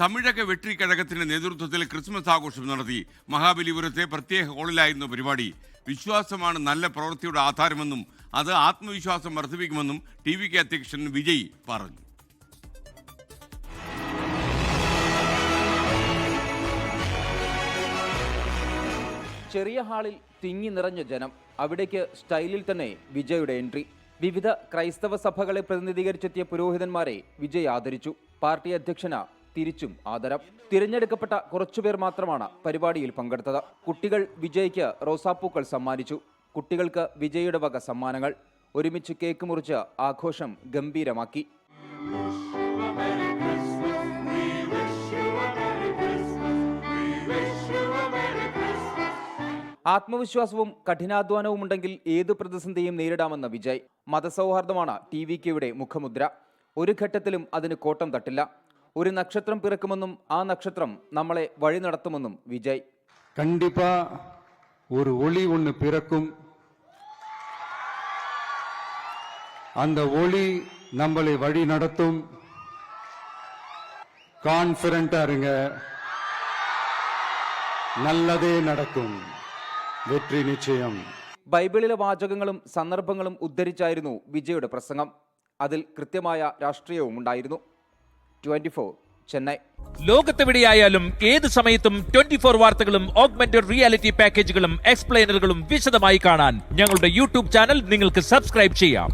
തമിഴക വെട്രി കഴകത്തിന്റെ നേതൃത്വത്തിൽ ക്രിസ്മസ് ആഘോഷം നടത്തി. മഹാബലിപുരത്തെ പ്രത്യേക ഹാളിലായിരുന്നു പരിപാടി. വിശ്വാസമാണ് നല്ല പ്രവൃത്തിയുടെ ആധാരമെന്നും അത് ആത്മവിശ്വാസം വർദ്ധിപ്പിക്കുമെന്നും TVK അധ്യക്ഷൻ വിജയ് പറഞ്ഞു. ചെറിയ ഹാളിൽ തിങ്ങി നിറഞ്ഞ ജനം. അവിടേക്ക് സ്റ്റൈലിൽ തന്നെ വിജയുടെ എൻട്രി. വിവിധ ക്രൈസ്തവ സഭകളെ പ്രതിനിധീകരിച്ചെത്തിയ പുരോഹിതന്മാരെ വിജയ് ആദരിച്ചു. പാർട്ടി അധ്യക്ഷന് തിരിച്ചും ആദരം. തിരഞ്ഞെടുക്കപ്പെട്ട കുറച്ചുപേർ മാത്രമാണ് പരിപാടിയിൽ പങ്കെടുത്തത്. കുട്ടികൾ വിജയ്ക്ക് റോസാപ്പൂക്കൾ സമ്മാനിച്ചു. കുട്ടികൾക്ക് വിജയുടെ വക സമ്മാനങ്ങൾ. ഒരുമിച്ച് കേക്ക് മുറിച്ച് ആഘോഷം ഗംഭീരമാക്കി. ആത്മവിശ്വാസവും കഠിനാധ്വാനവും ഉണ്ടെങ്കിൽ ഏതു പ്രതിസന്ധിയും നേരിടാമെന്ന വിജയ്. മതസൗഹാർദ്ദമാണ് TVKയുടെ മുഖമുദ്ര. ഒരു ഘട്ടത്തിലും അതിന് കോട്ടം തട്ടില്ല. ഒരു നക്ഷത്രം പിറക്കുമെന്നും ആ നക്ഷത്രം നമ്മളെ വഴി നടത്തുമെന്നും വിജയ്. കണ്ടിപ്പാ ഒരു ഒളി ഒന്ന് പിറക്കും. அந்த ஒளி நம்மளை வழி நடத்தும். கான்ஃபிடென்ட்டா இருங்க, நல்லதே நடக்கும், വെற்றி നിശ്ചയം. ബൈബിളിലെ വാചകങ്ങളും സന്ദർഭങ്ങളും ഉദ്ധരിച്ചായിരുന്നു വിജയുടെ പ്രസംഗം. അതിൽ കൃത്യമായ രാഷ്ട്രീയവും ഉണ്ടായിരുന്നു. 24 ചെന്നൈ. ലോകത്തെവിടെയായാലും ഏത് സമയത്തും 24 വാർത്തകളും ഓഗ്മെന്റഡ് റിയാലിറ്റി പാക്കേജുകളും എക്സ്പ്ലെയിനറുകളും വിശദമായി കാണാൻ ഞങ്ങളുടെ YouTube ചാനൽ നിങ്ങൾക്ക് സബ്സ്ക്രൈബ് ചെയ്യാം.